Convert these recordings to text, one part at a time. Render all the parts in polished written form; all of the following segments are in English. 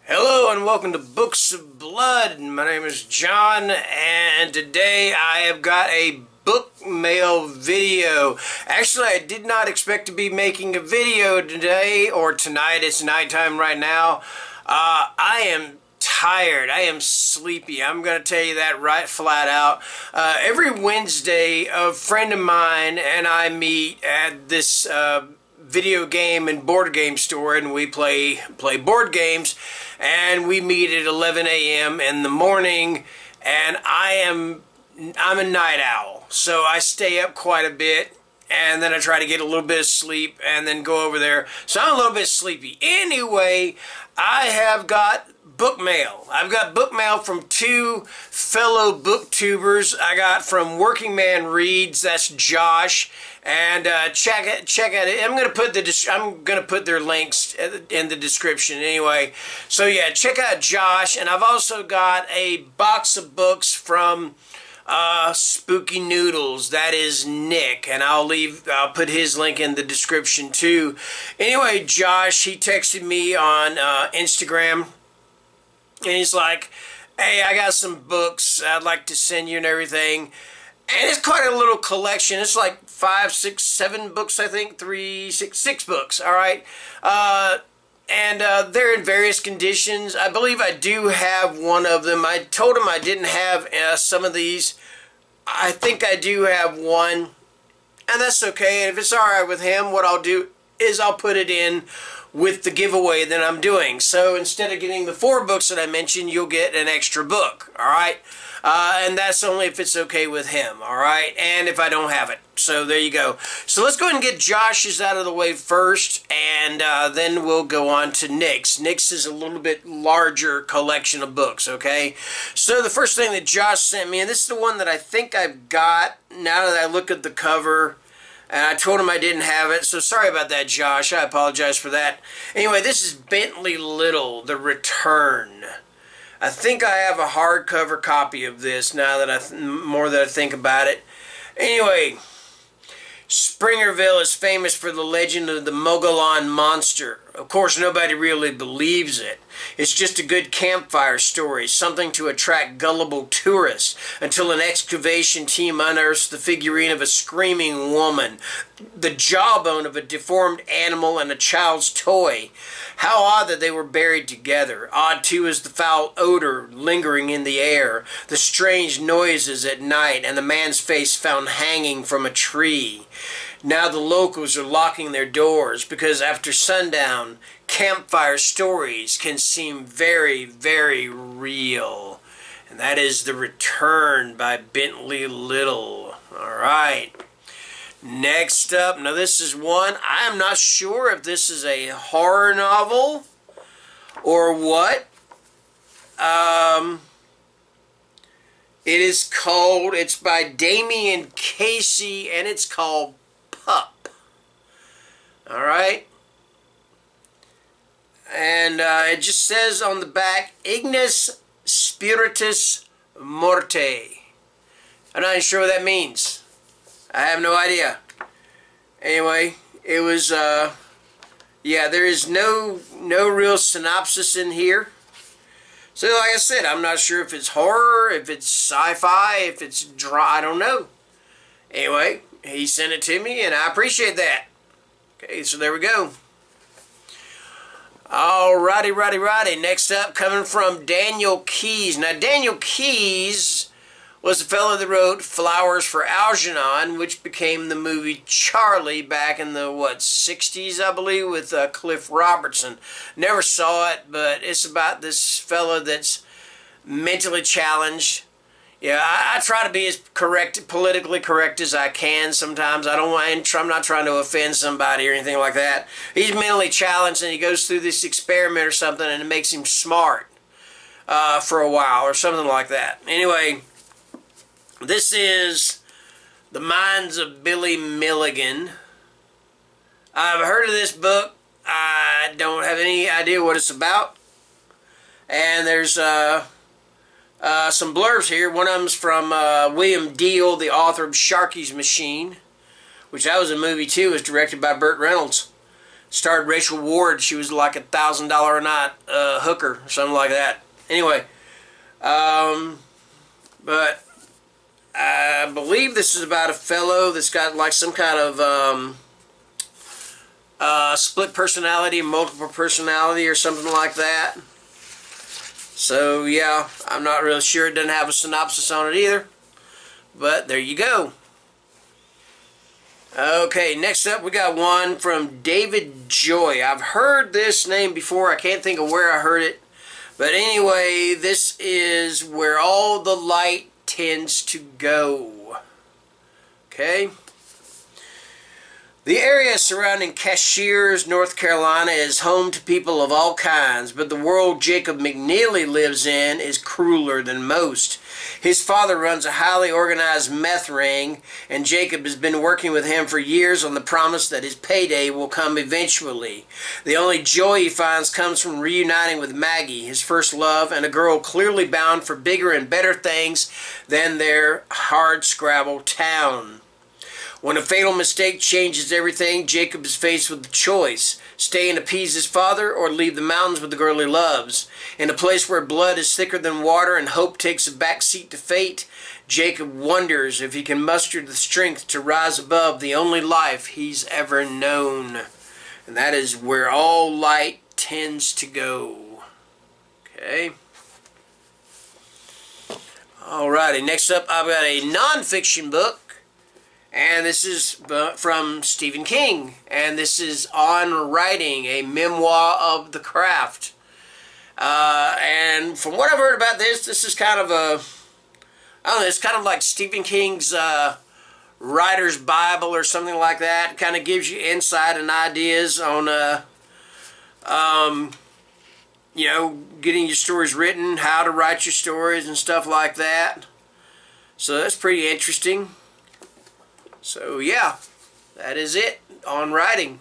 Hello and welcome to Books of Blood. My name is John and today I have got a book mail video. Actually, I did not expect to be making a video today or tonight. It's nighttime right now. I am tired. I am sleepy. I'm going to tell you that right flat out. Every Wednesday, a friend of mine and I meet at this video game and board game store, and we play board games, and we meet at 11 a.m. in the morning, and I'm a night owl, so I stay up quite a bit, and then I try to get a little bit of sleep and then go over there. So I'm a little bit sleepy. Anyway, I have got book mail. I've got book mail from two fellow booktubers. I got from Working Man Reads, that's Josh, and check it. I'm gonna put their links in the description anyway. So yeah, check out Josh, and I've also got a box of books from Spooky Noodles. That is Nick, and I'll put his link in the description too. Anyway, Josh, he texted me on Instagram, and he's like, "Hey, I got some books I'd like to send you and everything." And it's quite a little collection. It's like 5, 6, 7 books, I think. 3, 6, 6 books, all right? And they're in various conditions. I believe I do have one of them. I told him I didn't have some of these. I think I do have one. And that's okay. And if it's all right with him, what I'll do is I'll put it in with the giveaway that I'm doing. So instead of getting the 4 books that I mentioned, you'll get an extra book, all right? And that's only if it's okay with him, all right? And if I don't have it. So there you go. So let's go ahead and get Josh's out of the way first, and then we'll go on to Nick's. Nick's is a little bit larger collection of books, okay? So the first thing that Josh sent me, and this is the one that I think I've got now that I look at the cover, and I told him I didn't have it, so sorry about that, Josh. I apologize for that. Anyway, this is Bentley Little, The Return. I think I have a hardcover copy of this now that more that I think about it. Anyway, Springerville is famous for the legend of the Mogollon Monster. Of course, nobody really believes it. It's just a good campfire story, something to attract gullible tourists, until an excavation team unearths the figurine of a screaming woman, the jawbone of a deformed animal, and a child's toy. How odd that they were buried together. Odd, too, is the foul odor lingering in the air, the strange noises at night, and the man's face found hanging from a tree. Now the locals are locking their doors because after sundown, campfire stories can seem very, very real. And that is The Return by Bentley Little. Alright. Next up, now this is one, I am not sure if this is a horror novel or what. It's by Damian Casey, and it's called Pup. Alright. And it just says on the back, Ignis Spiritus Morte. I'm not even sure what that means. I have no idea. Anyway, it was, yeah, there is no real synopsis in here. So like I said, I'm not sure if it's horror, if it's sci-fi, if it's I don't know. Anyway, he sent it to me, and I appreciate that. Okay, so there we go. Alrighty. Next up, coming from Daniel Keyes. Now, Daniel Keyes was the fellow that wrote Flowers for Algernon, which became the movie Charlie back in the, 60s, I believe, with Cliff Robertson. Never saw it, but it's about this fellow that's mentally challenged. Yeah, I try to be as politically correct as I can sometimes. I'm not trying to offend somebody or anything like that. He's mentally challenged, and he goes through this experiment or something, and it makes him smart. for a while or something like that. Anyway, this is The Minds of Billy Milligan. I've heard of this book. I don't have any idea what it's about. And there's some blurbs here. One of them's from William Deal, the author of Sharky's Machine, which that was a movie too. It was directed by Burt Reynolds. Starred Rachel Ward. She was like $1,000 a night hooker or something like that. Anyway, but I believe this is about a fellow that's got like some kind of split personality, multiple personality or something like that. So yeah, I'm not really sure. It doesn't have a synopsis on it either. But there you go. Okay, next up we got one from David Joy. I've heard this name before. I can't think of where I heard it. But anyway, this is Where All the Light Tends to Go. Okay. The area surrounding Cashiers, North Carolina is home to people of all kinds, but the world Jacob McNeely lives in is crueler than most. His father runs a highly organized meth ring, and Jacob has been working with him for years on the promise that his payday will come eventually. The only joy he finds comes from reuniting with Maggie, his first love, and a girl clearly bound for bigger and better things than their hardscrabble town. When a fatal mistake changes everything, Jacob is faced with the choice: stay and appease his father, or leave the mountains with the girl he loves. In a place where blood is thicker than water and hope takes a back seat to fate, Jacob wonders if he can muster the strength to rise above the only life he's ever known. And that is Where All Light Tends to Go. Okay. Alrighty, next up I've got a non-fiction book. And this is from Stephen King. And this is On Writing, a memoir of the craft. And from what I've heard about this, this is kind of a, I don't know, it's kind of like Stephen King's writer's Bible or something like that. It kind of gives you insight and ideas on, you know, getting your stories written, how to write your stories and stuff like that. So that's pretty interesting. So yeah, that is it on writing.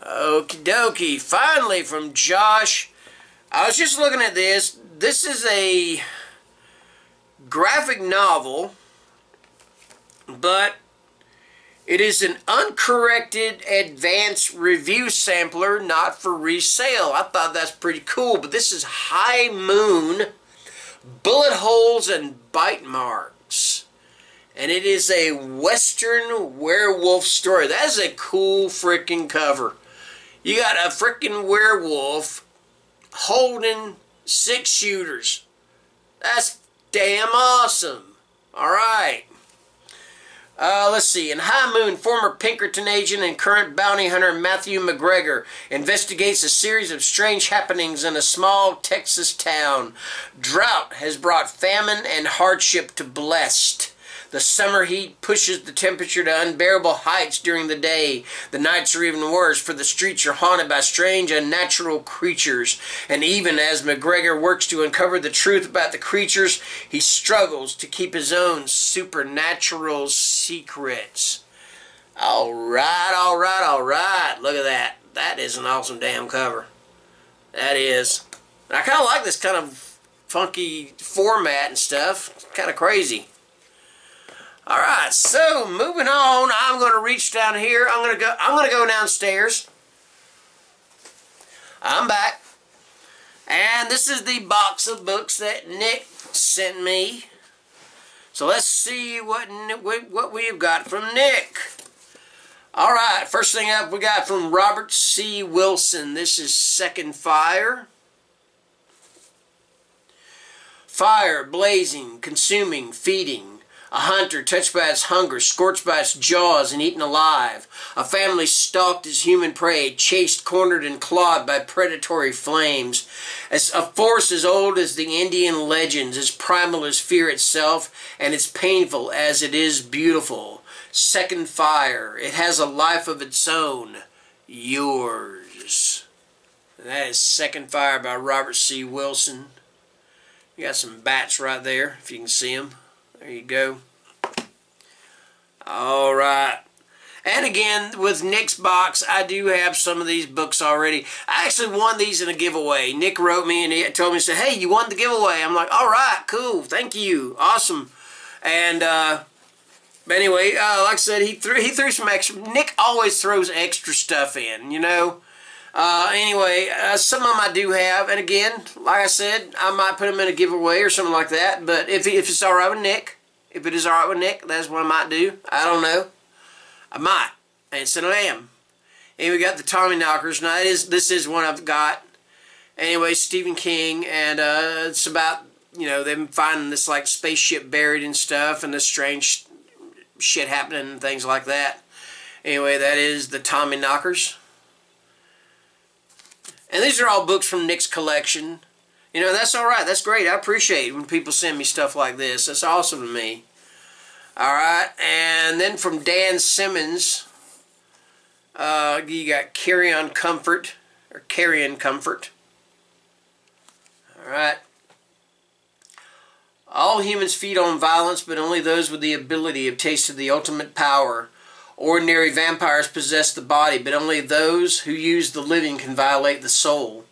Okie dokie. Finally from Josh. I was just looking at this. This is a graphic novel, but it is an uncorrected advanced review sampler, not for resale. I thought that's pretty cool, but this is High Moon, Bullet Holes and Bite Marks. And it is a Western werewolf story. That is a cool freaking cover. You got a freaking werewolf holding 6 shooters. That's damn awesome. Alright. Let's see. In High Moon, former Pinkerton agent and current bounty hunter Matthew McGregor investigates a series of strange happenings in a small Texas town. Drought has brought famine and hardship to Blessed. The summer heat pushes the temperature to unbearable heights during the day. The nights are even worse, for the streets are haunted by strange, unnatural creatures. And even as McGregor works to uncover the truth about the creatures, he struggles to keep his own supernatural secrets. Alright, alright, alright. Look at that. That is an awesome damn cover. That is. And I kind of like this kind of funky format and stuff. It's kind of crazy. Alright, so moving on, I'm going to reach down here. I'm going to go downstairs. I'm back. And this is the box of books that Nick sent me. So let's see what we've got from Nick. Alright, first thing up we got from Robert C. Wilson. This is Second Fire. Fire, blazing, consuming, feeding. A hunter touched by its hunger, scorched by its jaws, and eaten alive. A family stalked as human prey, chased, cornered, and clawed by predatory flames. As a force as old as the Indian legends, as primal as fear itself, and as painful as it is beautiful. Second Fire. It has a life of its own. Yours. And that is Second Fire by Robert C. Wilson. You got some bats right there, if you can see them. There you go. Alright. And again, with Nick's box, I do have some of these books already. I actually won these in a giveaway. Nick wrote me and he told me, said, hey, you won the giveaway. I'm like, alright, cool, thank you, awesome. And, but anyway, like I said, he threw some extra. Nick always throws extra stuff in, you know. Anyway, some of them I do have. And again, like I said, I might put them in a giveaway or something like that. But if it's alright with Nick, if it is alright with Nick, that's what I might do. I don't know. I might. And so I am. And we got the Tommy Knockers. Now, this is one I've got. Anyway, Stephen King. And it's about, you know, them finding this, like, spaceship buried and stuff. And this strange shit happening and things like that. Anyway, that is the Tommy Knockers. And these are all books from Nick's collection. You know, that's alright. That's great. I appreciate it when people send me stuff like this. That's awesome to me. Alright, and then from Dan Simmons, you got Carry On Comfort, or Carry On Comfort. Alright. All humans feed on violence, but only those with the ability have tasted the ultimate power. Ordinary vampires possess the body, but only those who use the living can violate the soul.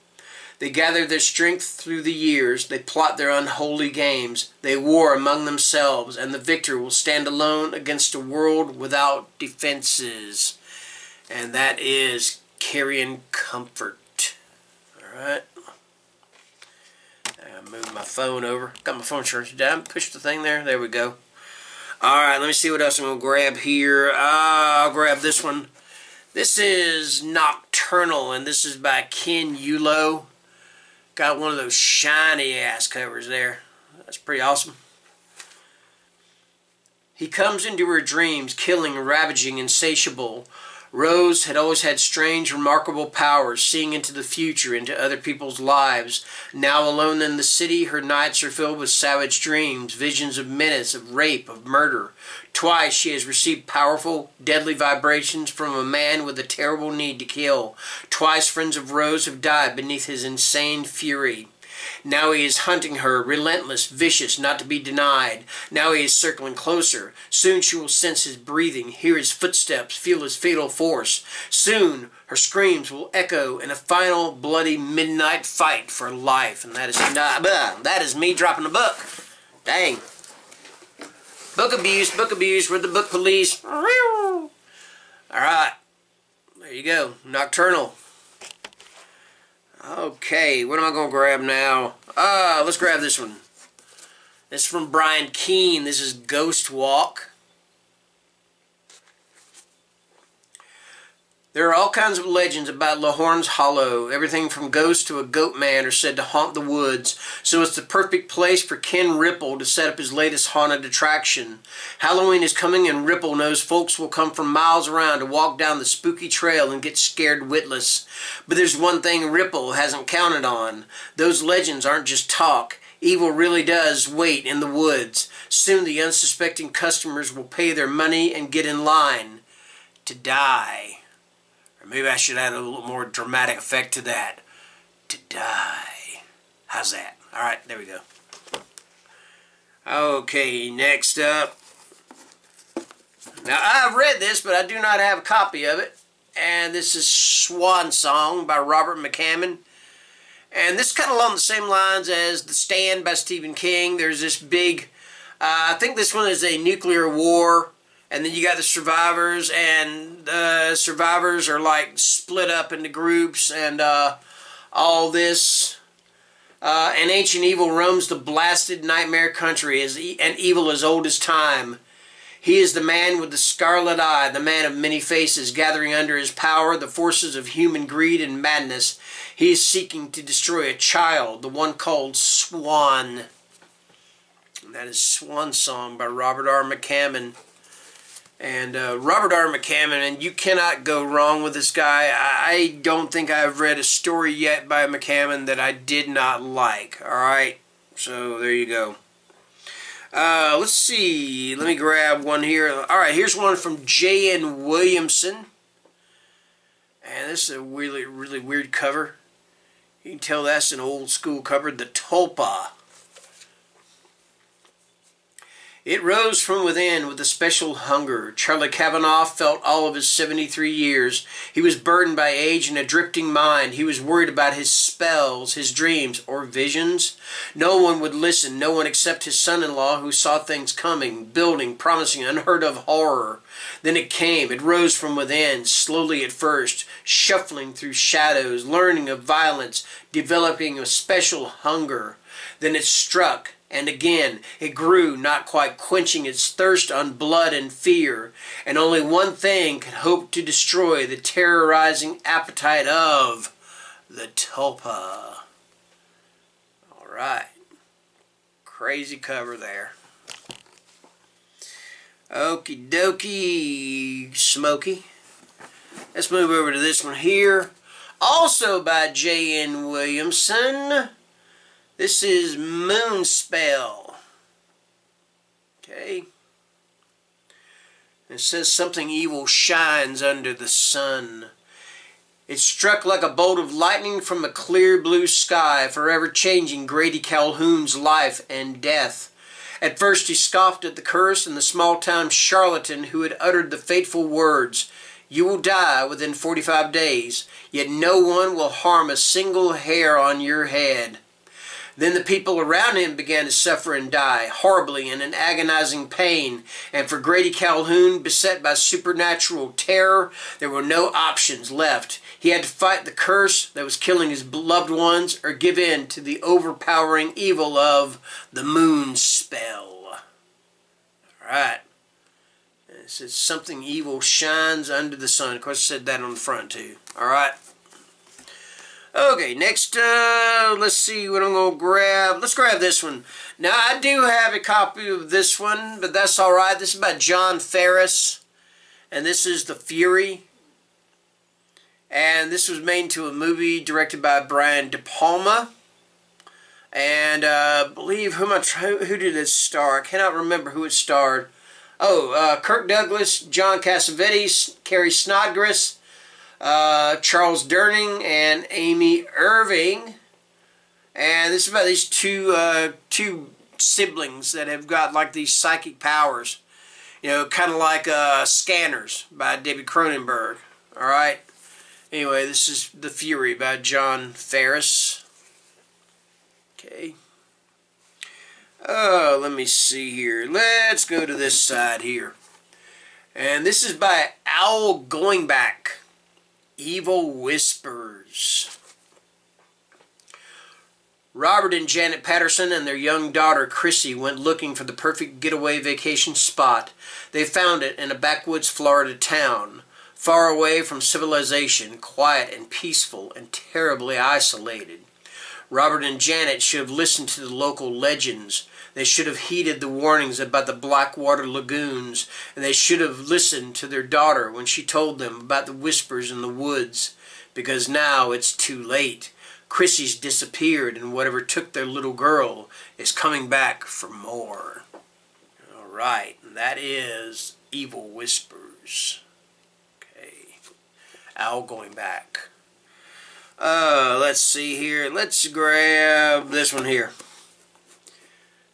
They gather their strength through the years. They plot their unholy games. They war among themselves, and the victor will stand alone against a world without defenses. And that is Carrying Comfort. Alright. I moved my phone over. Got my phone charged. Did I push the thing there? There we go. Alright, let me see what else I'm going to grab here. I'll grab this one. This is Nocturnal, and this is by Ken Yulo. Got one of those shiny ass covers there. That's pretty awesome. He comes into her dreams, killing, ravaging, insatiable. Rose had always had strange, remarkable powers, seeing into the future, into other people's lives. Now alone in the city, her nights are filled with savage dreams, visions of menace, of rape, of murder. Twice she has received powerful, deadly vibrations from a man with a terrible need to kill. Twice friends of Rose have died beneath his insane fury. Now he is hunting her, relentless, vicious, not to be denied. Now he is circling closer. Soon she will sense his breathing, hear his footsteps, feel his fatal force. Soon her screams will echo in a final bloody midnight fight for life. And that is me dropping a book. Dang. Book abuse, we're the book police. Alright. There you go. Nocturnal. Okay, what am I going to grab now? Let's grab this one. This is from Brian Keene. This is Ghost Walk. There are all kinds of legends about Lahorn's Hollow. Everything from ghosts to a goat man are said to haunt the woods, so it's the perfect place for Ken Ripple to set up his latest haunted attraction. Halloween is coming, and Ripple knows folks will come from miles around to walk down the spooky trail and get scared witless. But there's one thing Ripple hasn't counted on. Those legends aren't just talk. Evil really does wait in the woods. Soon the unsuspecting customers will pay their money and get in line to die. Maybe I should add a little more dramatic effect to that. To die. How's that? Alright, there we go. Okay, next up. Now, I've read this, but I do not have a copy of it. And this is Swan Song by Robert McCammon. And this is kind of along the same lines as The Stand by Stephen King. There's this big, I think this one is a nuclear war. And then you got the survivors, and the survivors are like split up into groups, and all this. An ancient evil roams the blasted nightmare country, an evil as old as time. He is the man with the scarlet eye, the man of many faces, gathering under his power the forces of human greed and madness. He is seeking to destroy a child, the one called Swan. And that is Swan Song by Robert R. McCammon. And Robert R. McCammon, and you cannot go wrong with this guy. I don't think I've read a story yet by McCammon that I did not like. Alright, so there you go. Let's see. Let me grab one here. Alright, here's one from J.N. Williamson. And this is a really, really weird cover. You can tell that's an old school cover, the Thetulpa. It rose from within with a special hunger. Charlie Kavanaugh felt all of his 73 years. He was burdened by age and a drifting mind. He was worried about his spells, his dreams, or visions. No one would listen, no one except his son-in-law, who saw things coming, building, promising unheard-of horror. Then it came. It rose from within, slowly at first, shuffling through shadows, learning of violence, developing a special hunger. Then it struck. And again, it grew, not quite quenching its thirst on blood and fear. And only one thing could hope to destroy the terrorizing appetite of the Thetulpa. Alright. Crazy cover there. Okie dokie, Smokey. Let's move over to this one here. Also by J.N. Williamson. This is Moonspell. Okay. It says something evil shines under the sun. It struck like a bolt of lightning from a clear blue sky, forever changing Grady Calhoun's life and death. At first he scoffed at the curse and the small-town charlatan who had uttered the fateful words, "You will die within 45 days, yet no one will harm a single hair on your head." Then the people around him began to suffer and die, horribly and in agonizing pain. And for Grady Calhoun, beset by supernatural terror, there were no options left. He had to fight the curse that was killing his loved ones or give in to the overpowering evil of the Moonspell. Alright. It says something evil shines under the sun. Of course, it said that on the front too. Alright. Okay, next, let's see what I'm going to grab. Let's grab this one. Now, I do have a copy of this one, but that's alright. This is by John Ferris, and this is The Fury. And this was made into a movie directed by Brian De Palma. And I believe, who did it star? I cannot remember who it starred. Oh, Kirk Douglas, John Cassavetes, Carrie Snodgrass, Charles Durning and Amy Irving. And this is about these two siblings that have got like these psychic powers, you know, kind of like Scanners by David Cronenberg. Alright, anyway, this is The Fury by John Ferris. Okay, let me see here. Let's go to this side here, and this is by Owl Going Back, Evil Whispers. Robert and Janet Patterson and their young daughter Chrissy went looking for the perfect getaway vacation spot. They found it in a backwoods Florida town, far away from civilization, quiet and peaceful and terribly isolated. Robert and Janet should have listened to the local legends. They should have heeded the warnings about the Blackwater lagoons, and they should have listened to their daughter when she told them about the whispers in the woods, because now it's too late. Chrissy's disappeared, and whatever took their little girl is coming back for more. Alright, that is Evil Whispers. Okay, Owl Going Back. Let's see here. Let's grab this one here.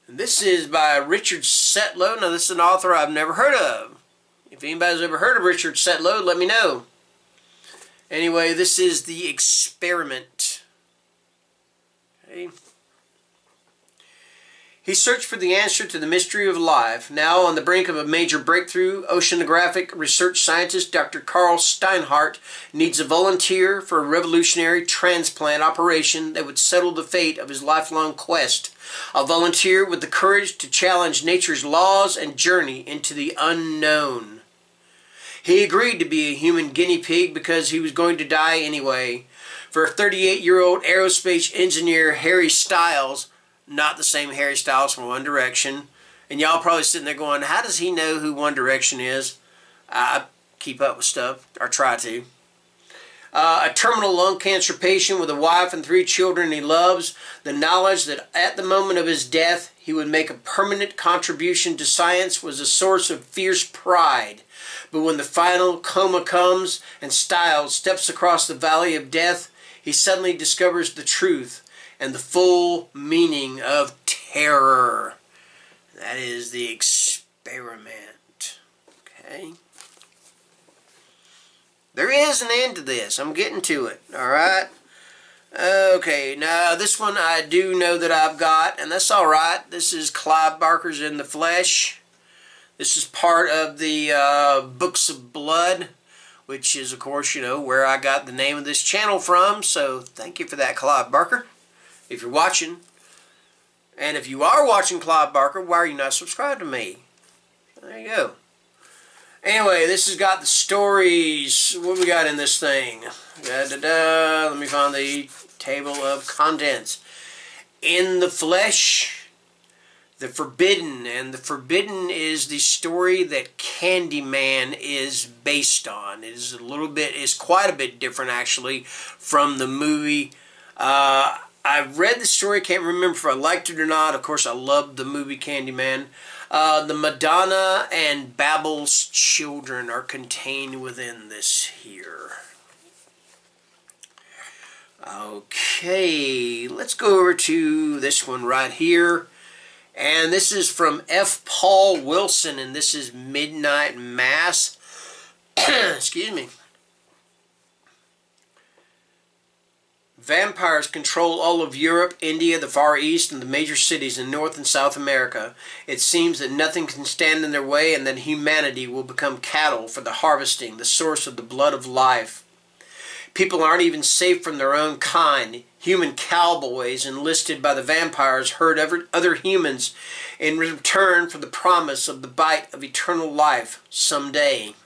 This is by Richard Setlow. Now, this is an author I've never heard of. If anybody's ever heard of Richard Setlow, let me know. Anyway, this is The Experiment. Okay. He searched for the answer to the mystery of life. Now on the brink of a major breakthrough, oceanographic research scientist Dr. Carl Steinhardt needs a volunteer for a revolutionary transplant operation that would settle the fate of his lifelong quest. A volunteer with the courage to challenge nature's laws and journey into the unknown. He agreed to be a human guinea pig because he was going to die anyway. For 38-year-old aerospace engineer Harry Styles, not the same Harry Styles from One Direction. And y'all probably sitting there going, how does he know who One Direction is? I keep up with stuff, or try to. A terminal lung cancer patient with a wife and 3 children he loves. The knowledge that at the moment of his death he would make a permanent contribution to science was a source of fierce pride. But when the final coma comes and Styles steps across the valley of death, he suddenly discovers the truth and the full meaning of terror. That is the experiment. Okay. There is an end to this. I'm getting to it. Alright? Okay, now this one I do know that I've got, and that's alright. This is Clive Barker's In the Flesh. This is part of the Books of Blood, which is, of course, you know, where I got the name of this channel from. So thank you for that, Clive Barker, if you're watching. And if you are watching Clive Barker, why are you not subscribed to me? There you go. Anyway, this has got the stories. What we got in this thing? Let me find the table of contents. In the Flesh, The Forbidden. And The Forbidden is the story that Candyman is based on. It is is quite a bit different, actually, from the movie. I've read the story, can't remember if I liked it or not. Of course, I loved the movie Candyman. The Madonna and Babel's children are contained within this here. Okay, let's go over to this one right here. And this is from F. Paul Wilson, and this is Midnight Mass. Excuse me. Vampires control all of Europe, India, the Far East, and the major cities in North and South America. It seems that nothing can stand in their way, and that humanity will become cattle for the harvesting, the source of the blood of life. People aren't even safe from their own kind. Human cowboys enlisted by the vampires herd other humans in return for the promise of the bite of eternal life someday.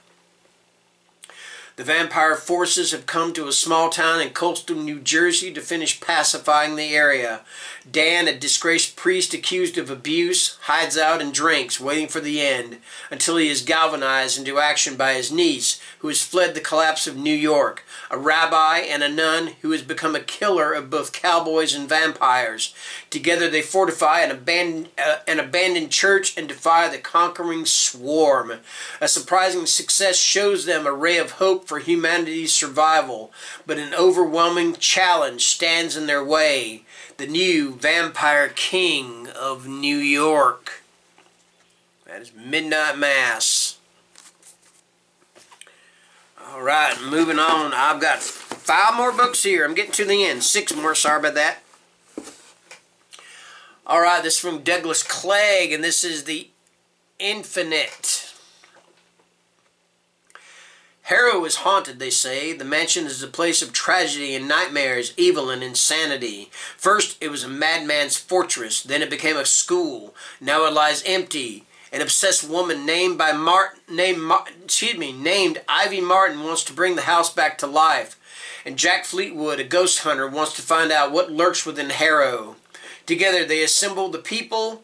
The vampire forces have come to a small town in coastal New Jersey to finish pacifying the area. Dan, a disgraced priest accused of abuse, hides out and drinks, waiting for the end, until he is galvanized into action by his niece, who has fled the collapse of New York, a rabbi and a nun who has become a killer of both cowboys and vampires. Together they fortify an abandoned church and defy the conquering swarm. A surprising success shows them a ray of hope for humanity's survival, but an overwhelming challenge stands in their way. The new vampire king of New York. That is Midnight Mass. Alright, moving on. I've got 5 more books here. I'm getting to the end. 6 more, sorry about that. Alright, this is from Douglas Clegg, and this is The Infinite. Harrow is haunted, they say. The mansion is a place of tragedy and nightmares, evil and insanity. First, it was a madman's fortress. Then it became a school. Now it lies empty. An obsessed woman named Ivy Martin wants to bring the house back to life. And Jack Fleetwood, a ghost hunter, wants to find out what lurks within Harrow. Together, they assemble the people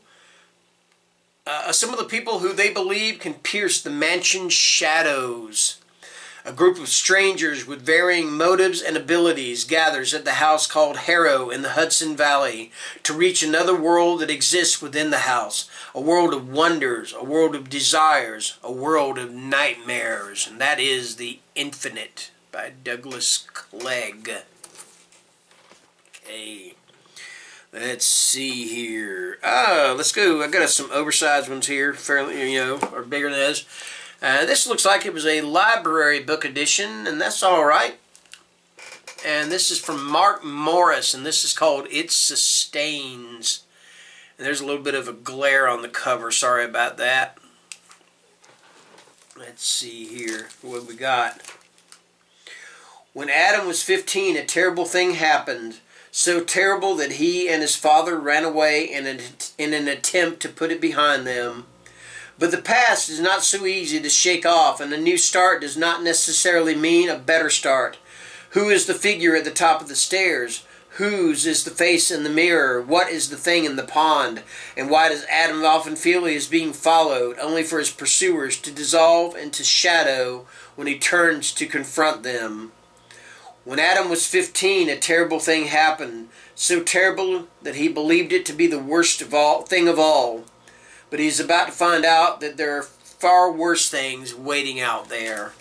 who they believe can pierce the mansion's shadows. A group of strangers with varying motives and abilities gathers at the house called Harrow in the Hudson Valley to reach another world that exists within the house. A world of wonders, a world of desires, a world of nightmares. And that is The Infinite by Douglas Clegg. Okay. Let's see here. Let's go. I got some oversized ones here, fairly, or bigger than this. This looks like it was a library book edition, and that's all right. And this is from Mark Morris, and this is called It Sustains. And there's a little bit of a glare on the cover. Sorry about that. Let's see here what we got. When Adam was 15, a terrible thing happened. So terrible that he and his father ran away in an attempt to put it behind them. But the past is not so easy to shake off, and a new start does not necessarily mean a better start. Who is the figure at the top of the stairs? Whose is the face in the mirror? What is the thing in the pond? And why does Adam often feel he is being followed, only for his pursuers to dissolve into shadow when he turns to confront them? When Adam was 15, a terrible thing happened, so terrible that he believed it to be the worst thing of all. But he's about to find out that there are far worse things waiting out there.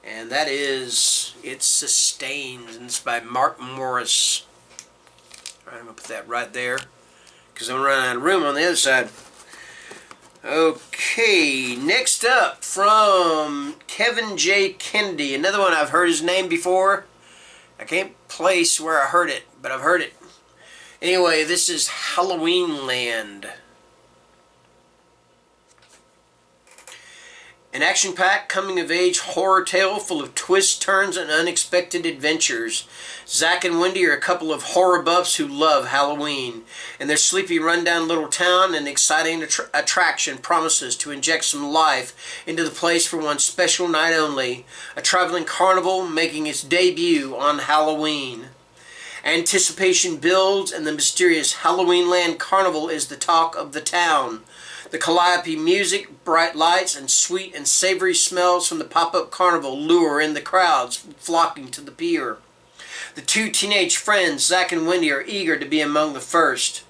And that is It Sustains, and it's by Mark Morris. Alright, I'm going to put that right there, because I'm running out of room on the other side. Okay, next up from Kevin J. Kennedy, another one I've heard his name before. I can't place where I heard it, but I've heard it. Anyway, this is Halloween Land. An action-packed, coming-of-age horror tale full of twists, turns, and unexpected adventures. Zach and Wendy are a couple of horror buffs who love Halloween. In their sleepy, run-down little town, an exciting attraction promises to inject some life into the place for one special night only. A traveling carnival making its debut on Halloween. Anticipation builds, and the mysterious Halloween Land Carnival is the talk of the town. The calliope music, bright lights, and sweet and savory smells from the pop-up carnival lure in the crowds flocking to the pier. The two teenage friends, Zach and Wendy, are eager to be among the first.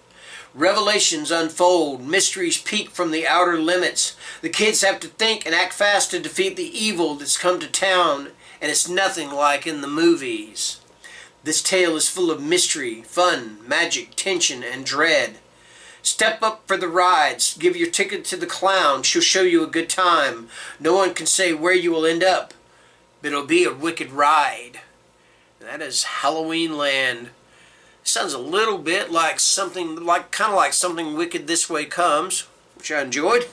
Revelations unfold, mysteries peek from the outer limits. The kids have to think and act fast to defeat the evil that's come to town, and it's nothing like in the movies. This tale is full of mystery, fun, magic, tension, and dread. Step up for the rides. Give your ticket to the clown. She'll show you a good time. No one can say where you will end up, but it'll be a wicked ride. And that is Halloween Land. Sounds a little bit like something, kind of like Something Wicked This Way Comes, which I enjoyed.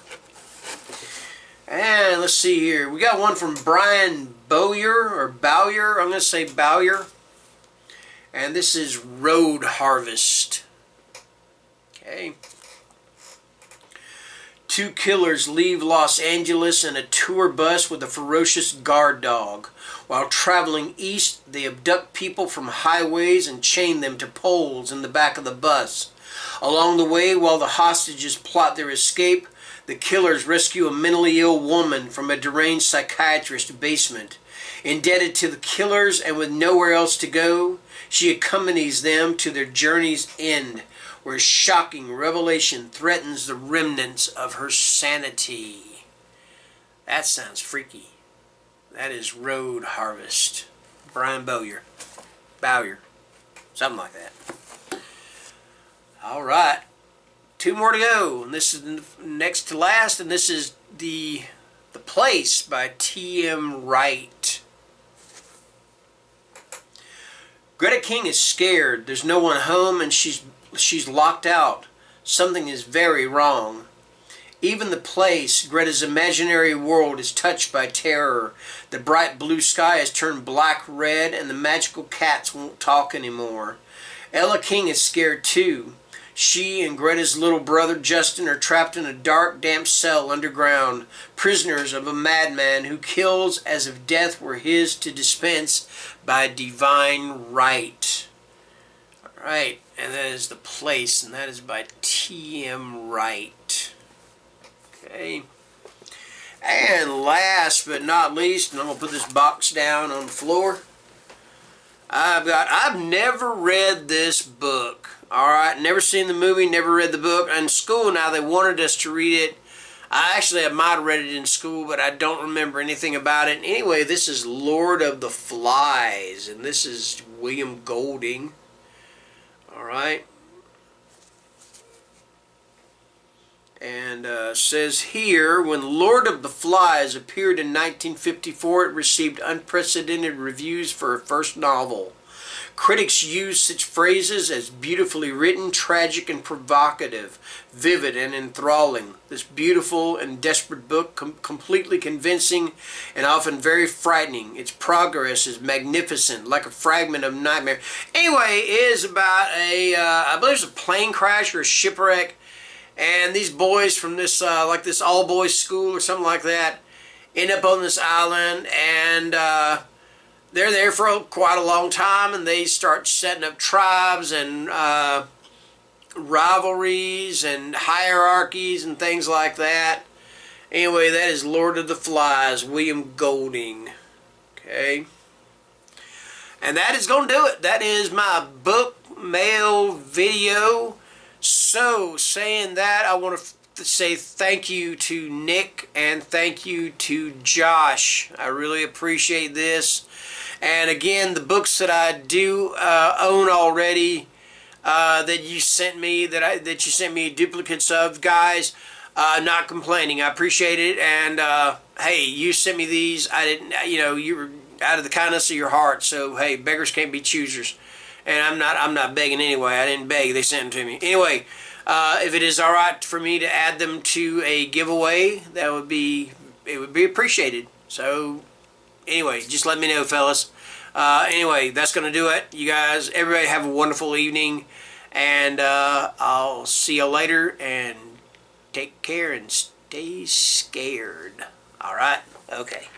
And let's see here. We got one from Brian Bowyer. I'm going to say Bowyer. And this is Road Harvest. Okay. Two killers leave Los Angeles in a tour bus with a ferocious guard dog. While traveling east, they abduct people from highways and chain them to poles in the back of the bus. Along the way, while the hostages plot their escape, the killers rescue a mentally ill woman from a deranged psychiatrist's basement. Indebted to the killers and with nowhere else to go, she accompanies them to their journey's end, where shocking revelation threatens the remnants of her sanity. That sounds freaky. That is Road Harvest. Brian Bowyer. Something like that. Alright. Two more to go. And this is next to last. And this is The Place by T.M. Wright. Greta King is scared. There's no one home and she's locked out. Something is very wrong. Even the place, Greta's imaginary world, is touched by terror. The bright blue sky has turned black-red, and the magical cats won't talk anymore. Ella King is scared too. She and Greta's little brother Justin are trapped in a dark, damp cell underground, prisoners of a madman who kills as if death were his to dispense by divine right. Alright, and that is The Place, and that is by T.M. Wright. Okay. And last but not least, and I'm going to put this box down on the floor, I've never read this book. Alright, never seen the movie, never read the book. In school now, they wanted us to read it. I might have read it in school, but I don't remember anything about it. Anyway, this is Lord of the Flies, and this is William Golding. Alright. And says here, when Lord of the Flies appeared in 1954, it received unprecedented reviews for a first novel. Critics used such phrases as beautifully written, tragic, and provocative, vivid, and enthralling. This beautiful and desperate book, completely convincing and often very frightening. Its progress is magnificent, like a fragment of nightmare. Anyway, it is about I believe it's a plane crash or a shipwreck. And these boys from this, like this all-boys school or something like that, end up on this island, and they're there for quite a long time, and they start setting up tribes and rivalries and hierarchies and things like that. Anyway, that is Lord of the Flies, William Golding. Okay. And that is going to do it. That is my book mail video. So, saying that, I want to say thank you to Nick and thank you to Josh. I really appreciate this. And again, the books that I do own already, that you sent me, that you sent me duplicates of, guys, not complaining. I appreciate it. And hey, you sent me these. I didn't, you were out of the kindness of your heart. So hey, beggars can't be choosers. And I'm not begging anyway. I didn't beg. They sent them to me. Anyway, if it is all right for me to add them to a giveaway, it would be appreciated. So anyway, just let me know, fellas. Anyway, that's going to do it. You guys, everybody have a wonderful evening. And I'll see you later. And take care and stay scared. All right? Okay.